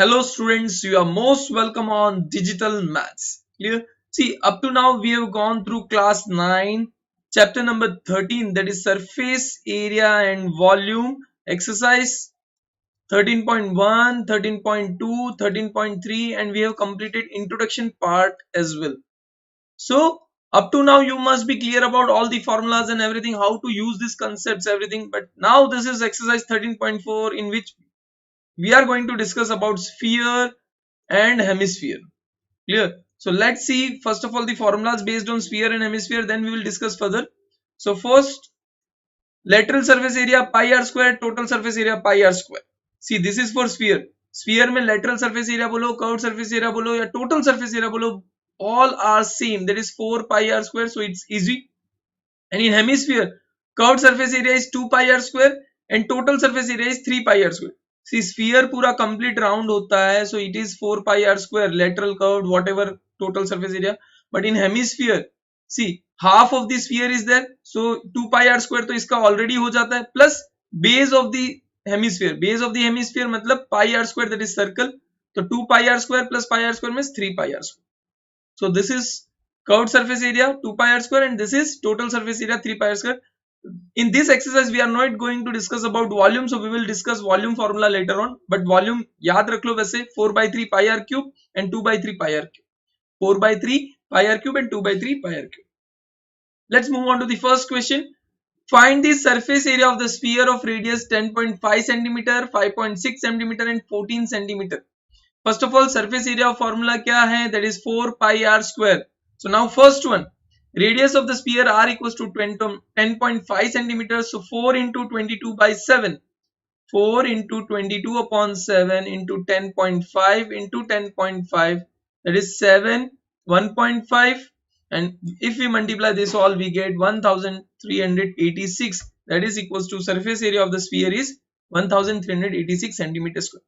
Hello students, you are most welcome on Digital Maths. Clear? See, up to now we have gone through class 9, chapter number 13, that is surface area and volume, exercise 13.1, 13.2, 13.3, and we have completed introduction part as well. So up to now you must be clear about all the formulas and everything, how to use these concepts, everything. But now this is exercise 13.4 in which we are going to discuss about sphere and hemisphere. Clear? So let's see first of all the formulas based on sphere and hemisphere, then we will discuss further. So first, lateral surface area pi r square, total surface area pi r square. See, this is for sphere. Sphere में lateral surface area बोलो, curved surface area बोलो या total surface area बोलो, all are same, that is 4 pi r square, so it's easy. And in hemisphere, curved surface area is 2 pi r square and total surface area is 3 pi r square. See, sphere पूरा complete round होता है, so it is 4 pi r square, lateral, curved, whatever total surface area. But in hemisphere, see, half of the sphere is there, so 2 pi r square तो इसका already हो जाता है, plus base of the hemisphere. Base of the hemisphere मतलब pi r square, that is circle. So 2 pi r square plus pi r square means 3 pi r square. So this is curved surface area 2 pi r square and this is total surface area 3 pi r square. In this exercise we are not going to discuss about volume, so we will discuss volume formula later on, but volume याद रख लो वैसे 4 by 3 pi r cube and 2 by 3 pi r cube. 4 by 3 pi r cube and 2 by 3 pi r cube. Let's move on to the first question. Find the surface area of the sphere of radius 10.5 centimeter, 5.6 centimeter and 14 centimeter. First of all, surface area formula क्या है? That is 4 pi r square. So now first one, radius of the sphere r equals to 10.5 centimeters. So 4 into 22 by 7. 4 into 22 upon 7 into 10.5 into 10.5, that is 7, 1.5, and if we multiply this all we get 1386, that is equals to surface area of the sphere is 1386 centimeters square.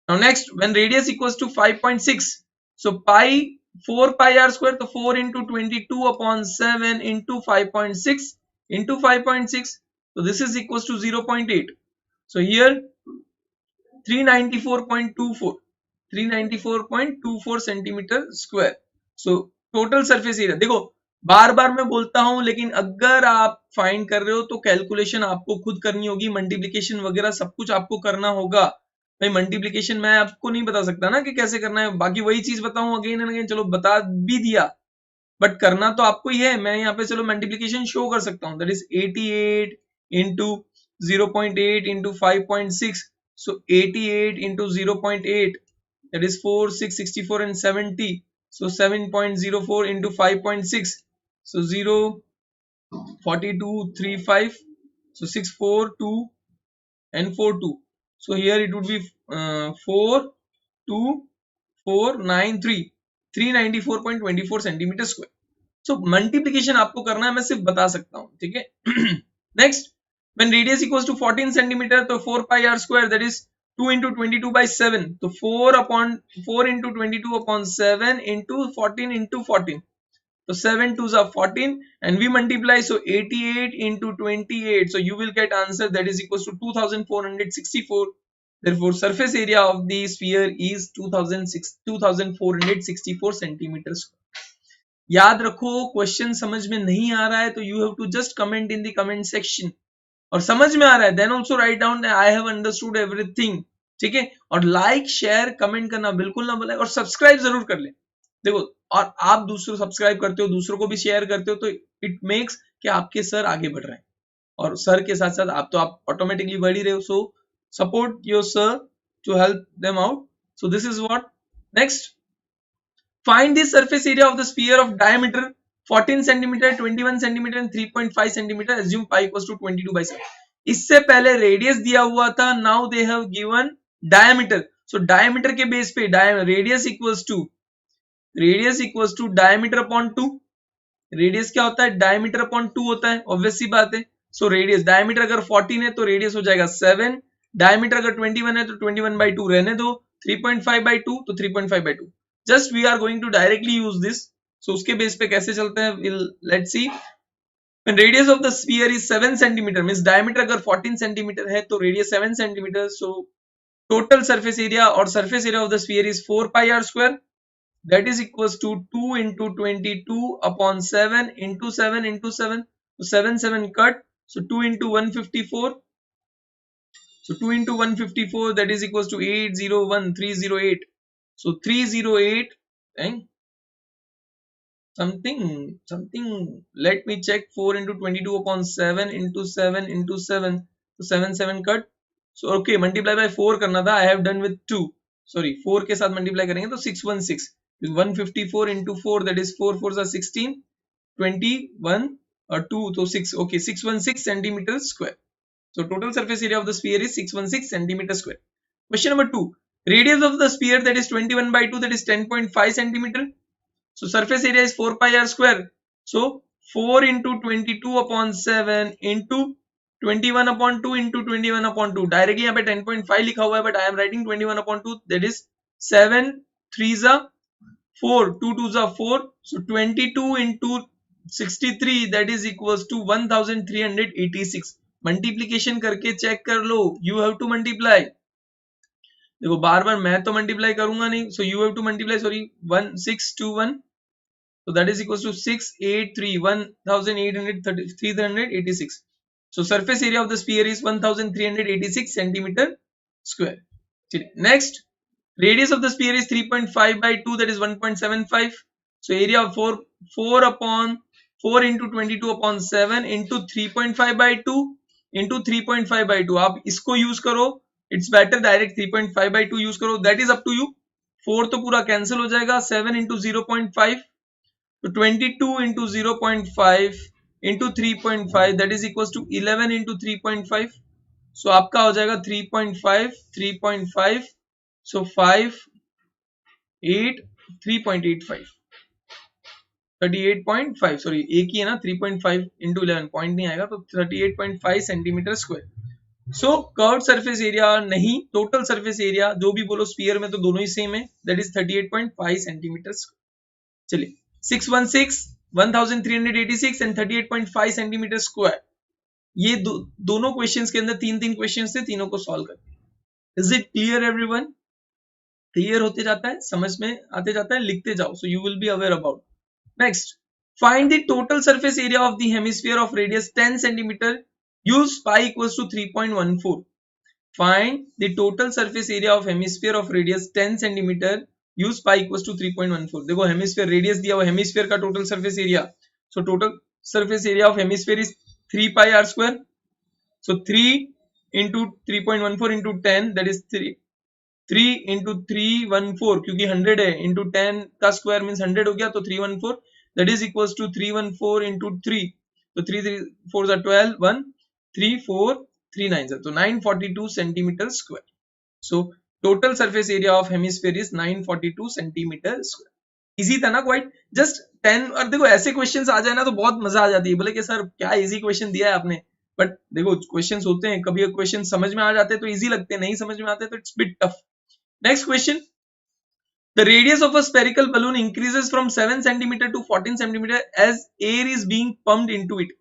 Now next, when radius equals to 5.6, so pi 4 pi r square, so 4 into 22 upon 7 into 5.6 into 5.6, so this is equals to 0.8. So here 394.24 centimetre square. So total surface area, देखो बार बार मैं बोलता हूं, लेकिन अगर आप find कर रहे हो तो कैलकुलेशन आपको खुद करनी होगी, मल्टीप्लिकेशन वगैरह सब कुछ आपको करना होगा. भाई मल्टीप्लिकेशन मैं आपको नहीं बता सकता ना कि कैसे करना है, बाकी वही चीज बताऊं अगेन एंड अगेन, चलो बता भी दिया बट करना तो आपको ही है. मैं यहाँ पे चलो मल्टीप्लिकेशन शो कर सकता हूँ, that is 88 into 0.8 into 5.6. So 88 into 0.8, that is 4, 6, 64 and 70. So 7.04 into 5.6. So 0, 42, 35. So 6, 4, 2 and 4, 2. So here it would be 4, 2, 4, 9, 3. 394.24 centimetre square. So multiplication आपको करना है, मैं सिर्फ बता सकता हूं, ठीक है. Next, when radius equals to 14 centimeter, तो 4 pi r square, that is 2 into 22 by 7. तो 4 into 22 upon 7 into 14 into 14. So 7 2s are 14 and we multiply, so 88 into 28. So you will get answer that is equals to 2464. Therefore surface area of the sphere is 2464 centimeters. याद रखो, question समझ में नहीं आ रहा है तो you have to just comment in the comment section, और समझ में आ रहा है then also write down I have understood everything, ठीक है. और लाइक शेयर कमेंट करना बिल्कुल ना भूलें और सब्सक्राइब जरूर कर ले. देखो, और आप दूसरों सब्सक्राइब करते हो, दूसरों को भी शेयर करते हो, तो इट मेक्स कि आपके सर आगे बढ़ रहे हैं, और सर के साथ साथ आप ऑटोमेटिकली बढ़ ही रहे हो. So support your sir to help them out. So this is what. Next, find the surface area of the sphere of diameter 14 centimeter, 21 centimeter and 3.5 centimeter. Assume pi equals to 22 by 7. इससे पहले radius दिया हुआ था, now they have given diameter. So diameter के base पे radius equals to diameter upon 2. Radius क्या होता है? डायमीटर अपॉन 2 होता है, ऑब्वियस सी बात है. सो रेडियस, डायमीटर अगर 14 है तो रेडियस हो जाएगा 7. डायमीटर अगर 21 है तो 21 by 2 रहने दो, 3.5 by 2 तो 3.5 by 2. Just we are going to directly use this. So उसके बेस पे कैसे चलते हैं, let's see. When radius of the sphere is 7 centimeter, means diameter अगर 14 centimeter है तो radius 7 centimeter. So total surface area or surface area of the sphere is 4 pi r square, that is equals to 2 into 22 upon 7 into 7 into 7. So 7 7 cut, so 2 into 154, so 2 into 154, that is equals to 801308. So 308 and something, let me check. 4 into 22 upon 7 into 7 into 7, so 7 7 cut. So okay, multiply by 4 करना था, I have done with 2, sorry 4 के साथ multiply करेंगे तो 616, 154 into 4, that is 4 4s are 16, 21 or 2, so 6, okay, 616 centimeters square. So total surface area of the sphere is 616 centimeters square. Question number 2, radius of the sphere, that is 21 by 2, that is 10.5 centimeter. So surface area is 4 pi r square. So 4 into 22 upon 7 into 21 upon 2 into 21 upon 2. Directly यहाँ पे 10.5 लिखा हुआ है, but I am writing 21 upon 2. That is 7 3s are 4, 2 2s are 4. So 22 into 63, that is equals to 1386. Multiplication करके check कर लो. You have to multiply. देखो बार बार मैं तो मल्टीप्लाई करूंगा नहीं, so you have to multiply, sorry, 1621, so that is equals to 683, 1386. So surface area of the sphere is 1386 centimeter square. Next, radius of the sphere is 3.5 by 2, that is 1.75. So area of 4 upon 4 into 22 upon 7 into 3.5 by 2 into 3.5 by 2. आप इसको use करो, it's better direct 3.5 by 2 use करो, that is up to you. 4 तो पूरा cancel हो जाएगा, 7 into 0.5, तो 22 into 0.5 into 3.5, that is equals to 11 into 3.5. so आपका हो जाएगा 3.5 3.5, so 5 8 3.85, 38.5, सॉरी एक ही है ना, 3.5 into 11 पॉइंट नहीं आएगा, तो 38.5 सेंटीमीटर स्क्वायर. सो कर्व सरफेस एरिया नहीं, टोटल सरफेस एरिया जो भी बोलो, स्फीयर में तो दोनों ही सेम है, दैट इज 38.5 सेंटीमीटर स्क्वायर. चलिए 616, 1386 एंड 38.5 सेंटीमीटर स्क्वायर, ये दोनों क्वेश्चंस के अंदर तीन तीन क्वेश्चंस थे, तीनों को सॉल्व करते हैं. Is it clear everyone? Clear होते जाता है, समझ में आते जाता है, लिखते जाओ, so you will be aware about. Next, find the total surface area of the hemisphere of radius 10 cm. Use pi equals to 3.14. Find the total surface area of hemisphere of radius 10 cm. Use pi equals to 3.14. देखो hemisphere radius दिया हुआ, hemisphere का total surface area. So total surface area of hemisphere is 3 pi r square. So 3 into 3.14 into 10, that is 3 into 314, क्योंकि 100 है, into 10 का square means 100 हो गया, तो 314, that is equals to 314 into 3, तो 3 3 4s are 12, 1 3 4 3 9s are, तो 942 centimeter square. So total surface area of hemisphere is 942 centimeter square. Easy था ना क्वाइट, जस्ट 10. और देखो ऐसे क्वेश्चंस आ जाए ना तो बहुत मजा आ जाती है, बोले कि सर क्या इजी क्वेश्चन दिया है आपने, बट देखो क्वेश्चंस होते हैं, कभी क्वेश्चन समझ में आ जाते हैं तो इजी लगते हैं, नहीं समझ में आते तो it's bit tough. Next question. The radius of a spherical balloon increases from 7 cm to 14 cm as air is being pumped into it.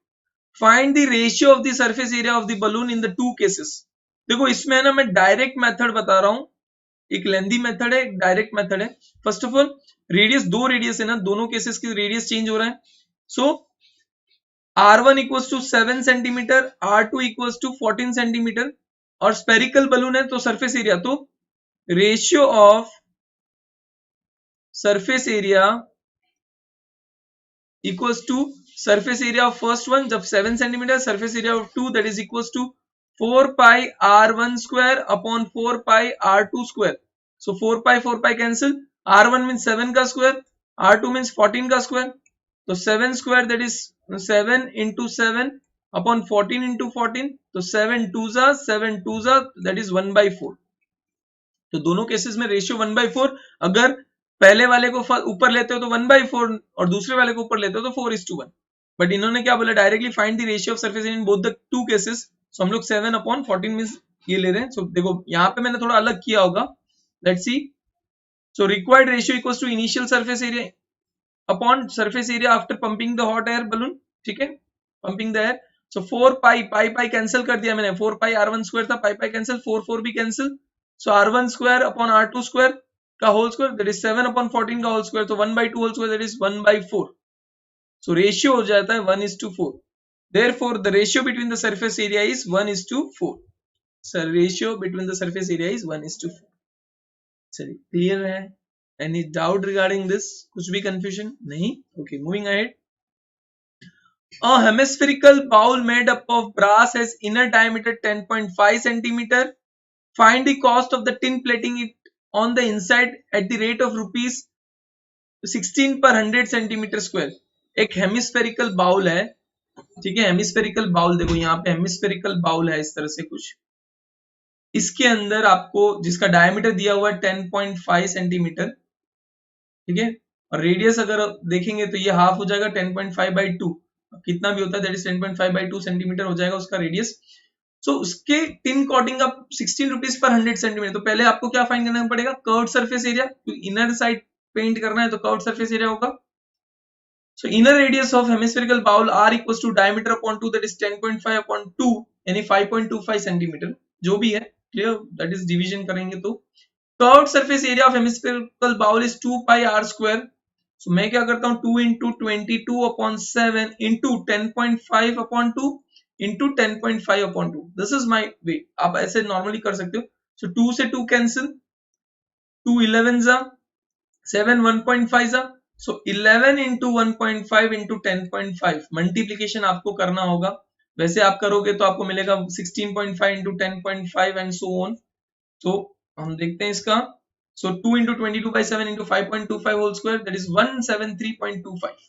Find the ratio of the surface area of the balloon in the two cases. देखो इसमें ना मैं direct method बता रहा हूं, एक लेंदी method है, एक डायरेक्ट मेथड है. फर्स्ट ऑफ ऑल रेडियस, दो रेडियस है ना, दोनों केसेस की रेडियस चेंज हो रहा है. So r1 equals to 7 centimetre, r2 equals to 14 centimetre, और स्पेरिकल बलून है तो सरफेस एरिया, तो ratio of surface area equals to surface area of first one, जब 7 centimetre, surface area of 2, that is equals to 4 pi r1 square upon 4 pi r2 square. So 4 pi cancel, r1 means 7 का square, r2 means 14 का square, तो 7 square that is 7 into 7 upon 14 into 14, तो 7 2s are that is 1/4. तो दोनों cases में ratio 1/4. अगर पहले वाले को ऊपर लेते हो तो 1/4 और दूसरे वाले को ऊपर लेते हो तो 4:1. बट इन्होंने क्या बोला, directly find the ratio of surface in both the two cases. So हम लोग 7/14 मींस ये ले रहे हैं. सो देखो यहाँ पे मैंने थोड़ा अलग किया होगा, let's see. So required ratio equals to initial surface area upon surface area after pumping the hot air balloon. ठीक है, pumping the air. So 4 pi cancel कर दिया मैंने, 4 पाई r1 स्क्वायर था, पाई कैंसिल, 4 4 भी cancel, so r1 square upon r2 square का whole square that is 7 upon 14 का whole square, तो 1/2 whole square that is 1/4. So ratio हो जाता है 1:4. therefore the ratio between the surface area is 1:4. so ratio between the surface area is 1:4. चलिए clear है? Any doubt regarding this? कुछ भी confusion नहीं? Okay, moving ahead. A hemispherical bowl made up of brass has inner diameter 10.5 centimeter. Find the cost of the tin plating it on the inside at the rate of rupees 16 per 100 centimeter square. एक hemispherical bowl है, ठीक है, hemispherical bowl देखो यहाँ पे hemispherical bowl है इस तरह से कुछ. इसके अंदर आपको जिसका डायमीटर दिया हुआ है 10.5 सेंटीमीटर, ठीक है, और रेडियस अगर देखेंगे तो ये हाफ हो जाएगा 10.5/2. कितना भी होता है दैट इज 10.5/2 सेंटीमीटर हो जाएगा उसका रेडियस. सो उसके टिन कोटिंग का 16 रुपीज पर 100 सेंटीमीटर. तो पहले आपको क्या फाइंड करना पड़ेगा? Curved surface area. तो इनर साइड पेंट करना है तो कर्व्ड सरफेस एरिया होगा. So inner radius of hemispherical bowl r equals to diameter upon 2 that is 10.5 upon 2 यानी 5.25 सेंटीमीटर जो भी है. क्लियर? दैट इज डिवीजन करेंगे तो curved surface area of hemispherical bowl is 2 pi r square. So मैं क्या करता हूं 2 into 22 upon 7 into 10.5 upon 2 into 10.5 upon 2. This is my way. आप ऐसे नॉर्मली कर सकते हो. सो 2 से 2 कैंसिल, 2 11 जा, 7 1.5 जा. सो 11 into 1.5 into 10.5 मल्टीप्लीकेशन आपको करना होगा. वैसे आप करोगे तो आपको मिलेगा 16.5 into 10.5 and so on. तो हम देखते हैं इसका. So 2 into 22 by 7 into 5.25 whole square that is 173.25.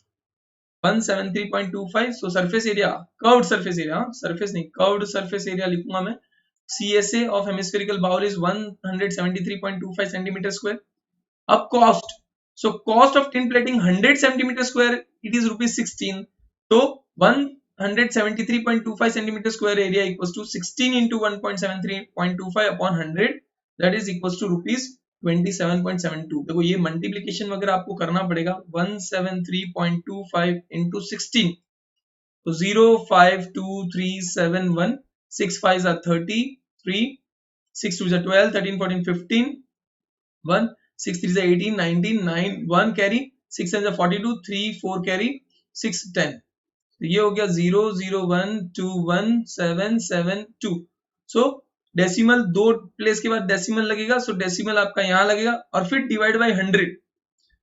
173.25. So surface area, curved surface area, surface नहीं, curved surface area लिखूंगा मैं. CSA of hemispherical bowl is 173.25 centimeter square. अब cost. So cost of tin plating 100 centimeter square it is rupees 16. So 173.25 centimeter square area equals to 16 into 1.73.25 upon 100 that is equals to rupees 27.72. देखो ये multiplication वगैरह आपको करना पड़ेगा. 173.25 into 16 तो 0523716 5 are 33 6 2 are 12 13 14 15 1 6 3 are 18 19 9 1 carry 6 7 are 42 3 4 carry 6 10. तो ये हो गया 0012177 सो डेसिमल दो प्लेस के बाद डेसिमल लगेगा. सो डेसिमल आपका यहाँ लगेगा और फिर divide by 100.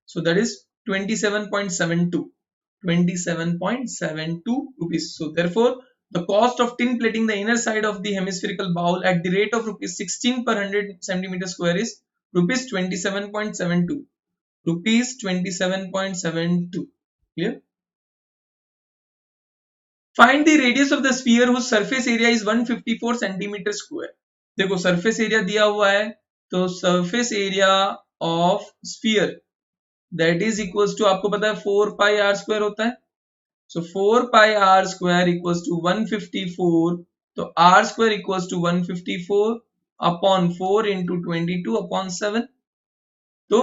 So that is 27.72 rupees. So therefore the cost of tin plating the inner side of the hemispherical bowl at the rate of rupees 16 per 100 centimeter square is rupees 27.72. rupees 27.72. Clear? Find the radius of the sphere whose surface area is 154 centimeter square. देखो surface area दिया हुआ है तो surface area of sphere that is equals to आपको पता है 4 pi r square होता है. सो 4 pi r square equals to 154. तो r square equals to 154 upon 4 into 22 upon 7. तो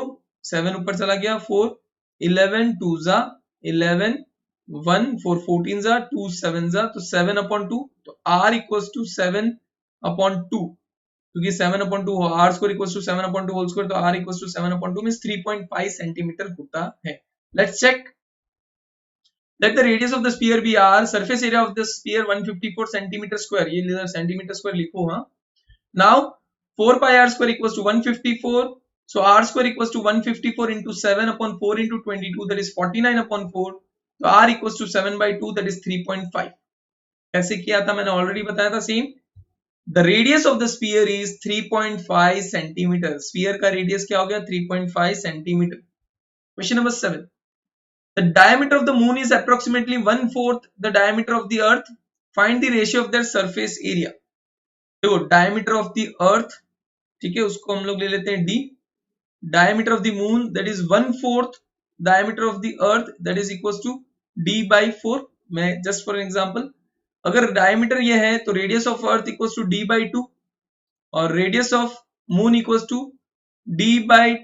7 ऊपर चला गया 4 11 2 जा 11 1 4 14 जा 2 7 जा तो 7 upon 2. तो r equals to 7 upon 2 क्योंकि 7 upon 2 r square equals to 7 upon 2 whole square तो r equals to 7 upon 2 means 3.5 centimetre होता है. Let's check. Let the radius of the sphere be r. Surface area of the sphere 154 centimeter square. ये इधर centimetre square लिखो. हाँ. Now 4 pi r square equals to 154. So r square equals to 154 into 7 upon 4 into 22 that is 49 upon 4. तो r equals to 7/2 that is 3.5. कैसे किया था मैंने already बताया था same. The radius of the sphere is 3.5 centimeter. Sphere का radius क्या हो गया 3.5 centimeter. Question number 7. The diameter of the moon is approximately 1/4 the diameter of the earth. Find the ratio of their surface area. देखो diameter of the earth, ठीक है, उसको हम लोग ले लेते हैं d. Diameter of the moon that is 1/4 diameter of the earth that is equals to d/4. मैं just for example अगर डायमीटर ये है तो radius of earth equals to d/2 और radius of moon equals to d by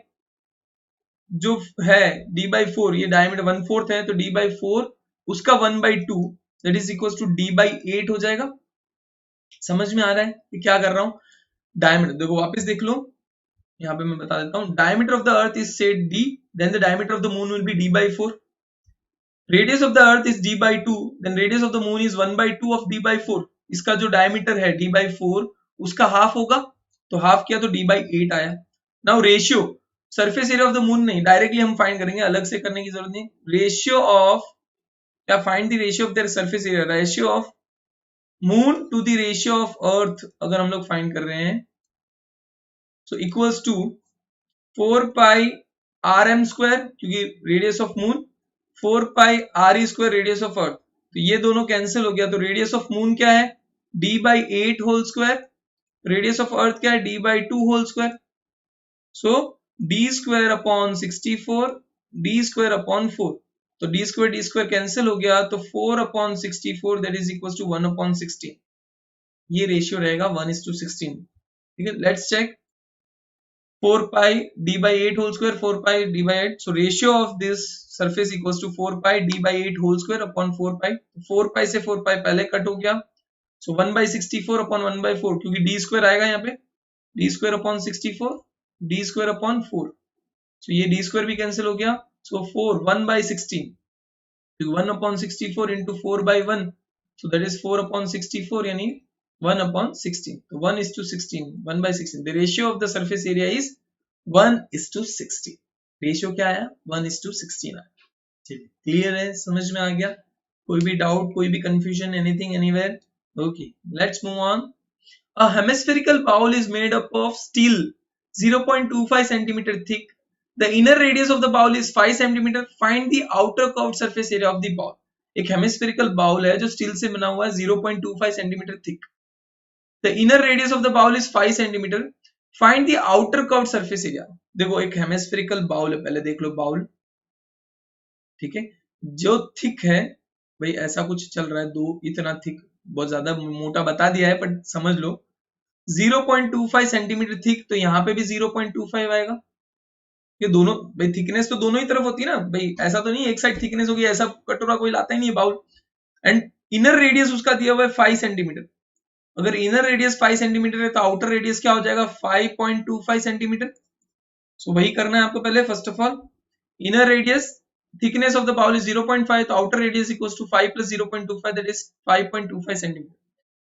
जो है d/4. ये diameter 1/4 है तो d/4 उसका 1/2 that is equals to d/8 हो जाएगा. समझ में आ रहा है कि क्या कर रहा हूं? डायमीटर देखो वापस देख लो, यहाँ पे मैं बता देता हूँ, diameter of the earth is said d, then the diameter of the moon will be d by 4, radius of the earth is d by 2, then radius of the moon is 1 by 2 of d by 4, इसका जो diameter है d by 4 उसका half होगा, तो half किया तो d by 8 आया। Now ratio, surface area of the moon नहीं, डायरेक्टली हम फाइंड करेंगे, अलग से करने की जरूरत नहीं, रेशियो ऑफ, क्या find the ratio of their surface area, ratio of moon to the ratio of earth अगर हम लोग फाइंड कर रहे हैं, so equals to 4 pi R M square, क्योंकि radius of moon, 4 pi R E square radius of earth, तो ये दोनों कैंसिल हो गया, तो रेडियस ऑफ मून क्या है d by 8 whole square, radius of earth क्या है d by 2 whole square, so d square upon 64, d square upon 4, तो d स्क्वायर कैंसिल हो गया, तो 4 upon 64 that is equal to 1 upon 16, ये रेशियो रहेगा 1:16। ठीक है, let's check, 4 pi d by 8 whole square, 4 pi d by 8, so ratio of this surface equals to 4 pi d by 8 whole square upon 4 pi, 4 pi से 4 pi पहले cut हो गया, so 1/64 upon 1/4, क्योंकि d square आएगा यहाँ पे, d square upon 64, d square upon 4, so ये d square भी कैंसिल हो गया, so 4 1/16, 1 upon 64 into 4 by 1, so that is 4 upon 64 यानी 1 upon 16, so 1:16, 1/16, the ratio of the surface area is 1:16, ratio क्या आया 1:16 आया। चलिए क्लियर है, समझ में आ गया, कोई भी डाउट, कोई भी confusion, anything anywhere? Okay, let's move on. A hemispherical bowl is made up of steel 0.25 centimeter thick. The inner radius of the bowl is 5 centimeter. Find the outer curved surface area of the bowl. एक hemispherical bowl है जो steel से बना हुआ है 0.25 centimeter thick. The inner radius of the bowl is 5 centimeter. Find the outer curved surface area. देखो एक hemispherical bowl है, पहले देख लो bowl, ठीक है, जो थिक है भाई ऐसा कुछ चल रहा है, दो इतना थिक, बहुत ज्यादा मोटा बता दिया है पर समझ लो, 0.25 सेंटीमीटर थिक, तो यहाँ पे भी 0.25 आएगा, ये दोनों भाई थिकनेस तो दोनों ही तरफ होती है ना भाई, ऐसा तो नहीं एक साइड थिकनेस होगी, ऐसा कटोरा कोई लाता ही नहीं है बाउल, एंड इनर रेडियस उसका दिया हुआ है 5 सेंटीमीटर, अगर इनर रेडियस 5 सेंटीमीटर है तो आउटर रेडियस क्या हो जाएगा 5.25 सेंटीमीटर, सो वही करना है आपको पहले, first of all inner radius, thickness of the bowl is 0.5, तो outer radius equals to 5 plus 0.25, that is 5.25 centimeter.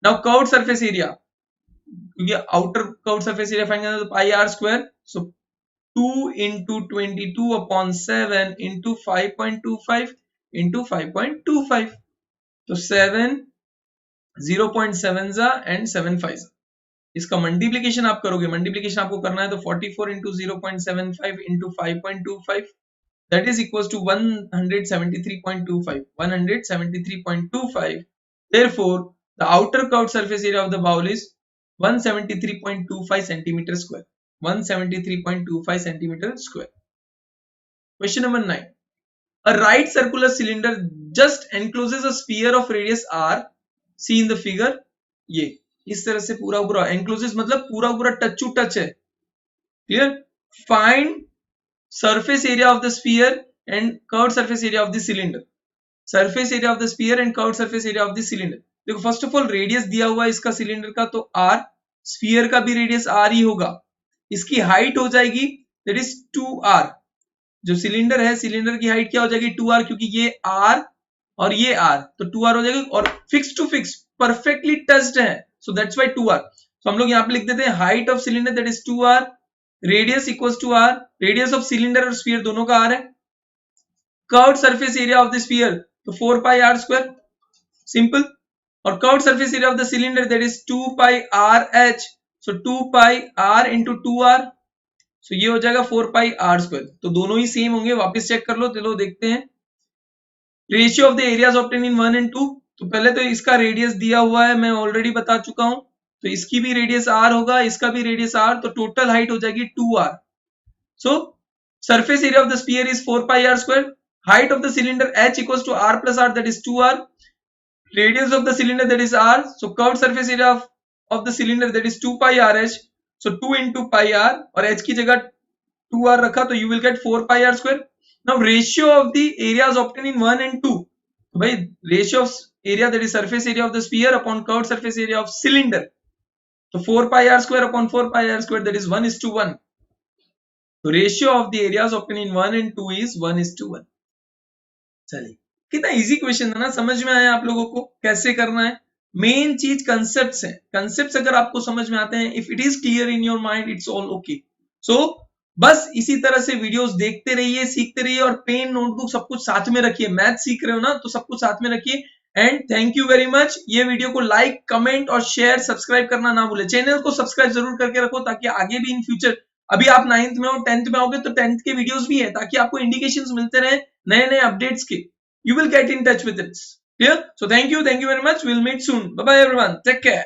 Now curved surface area, क्योंकि outer curved surface area find करना है तो pi r square, so 2 into 22 upon 7 into 5.25 into 5.25, तो 7 0.7 जा and 7 5 जा, इसका multiplication आप करोगे, मल्टीप्लीकेशन आपको करना है तो 44 into 0.75 into 5.25, that is equals to 173.25, 173.25, therefore the outer curved surface area of the bowl is 173.25 centimeter square, 173.25 centimeter square. Question number 9, a right circular cylinder just encloses a sphere of radius r, see in the figure, ये इस तरह से पूरा पूरा encloses मतलब पूरा पूरा touch to touch है, clear, find surface area of the sphere and curved surface area of the cylinder, surface area of the sphere and curved surface area of the cylinder, देखो फर्स्ट ऑफ ऑल रेडियस दिया हुआ है इसका cylinder का तो r, sphere का भी radius r ही होगा, इसकी हाइट हो जाएगी दैट इज 2r, जो सिलेंडर है सिलेंडर की हाइट क्या हो जाएगी 2r, क्योंकि ये r और ये r, तो 2r हो जाएगी, और fix to fix perfectly touched है, सो दैट्स व्हाई 2r, तो हम लोग यहाँ पे लिख देते हैं height of cylinder that is 2r, radius equals to r, radius of cylinder और स्फीयर दोनों का r है, curved surface area of the sphere तो 4 pi r स्क्वायर, सिंपल, और curved surface area of the cylinder that is 2 pi r h, so 2 pi r into 2r, so ये हो जाएगा 4 pi r square, तो दोनों ही same होंगे, वापस check कर लो, चलो देखते हैं, ratio of the areas obtain in 1 and 2, तो पहले तो इसका रेडियस दिया हुआ है मैं ऑलरेडी बता चुका हूं, तो इसकी भी रेडियस r होगा, इसका भी रेडियस r, तो टोटल हाइट हो जाएगी 2r, so surface area of the sphere is 4 pi r square, height of the cylinder h equals to r plus r, that is 2r, radius of the cylinder that is r, so curved surface area of the cylinder that is 2 pi r h, so 2 into pi r, और h की जगह 2r रखा तो you will get 4 pi r square. Now ratio of the areas obtained in 1 and 2, तो भाई ratio of area that is surface area of the sphere upon curved surface area of cylinder, तो 4 pi r square upon 4 pi r square, that is 1:1. तो ratio of the areas obtain in 1 and 2 is 1:1. चलिए, कितना easy question है ना, समझ में आया आप लोगों को कैसे करना है? मेन चीज कंसेप्ट्स है, कंसेप्ट्स अगर आपको समझ में आते हैं, if it is clear in your mind, it's all okay. So बस इसी तरह से वीडियोस देखते रहिए, सीखते रहिए, और पेन नोटबुक सब कुछ साथ में रखिए. मैथ सीख रहे हो ना, तो सब कुछ साथ में रखिए. And thank you very much. ये वीडियो को लाइक, कमेंट और शेयर, सब्सक्राइब करना ना भूले. चैनल को सब्सक्राइब जरूर करके रखो, ताकि आगे भी इन फ्यूचर, अभी आप 9th में हो, 10th में आओगे, तो 10th के वीडियोस भी है, ताकि आपको इंडिकेशंस मिलते रहे नए नए अपडेट्स के. You will get in touch with it. Clear? So thank you very much. We'll meet soon. Bye bye everyone. Take care.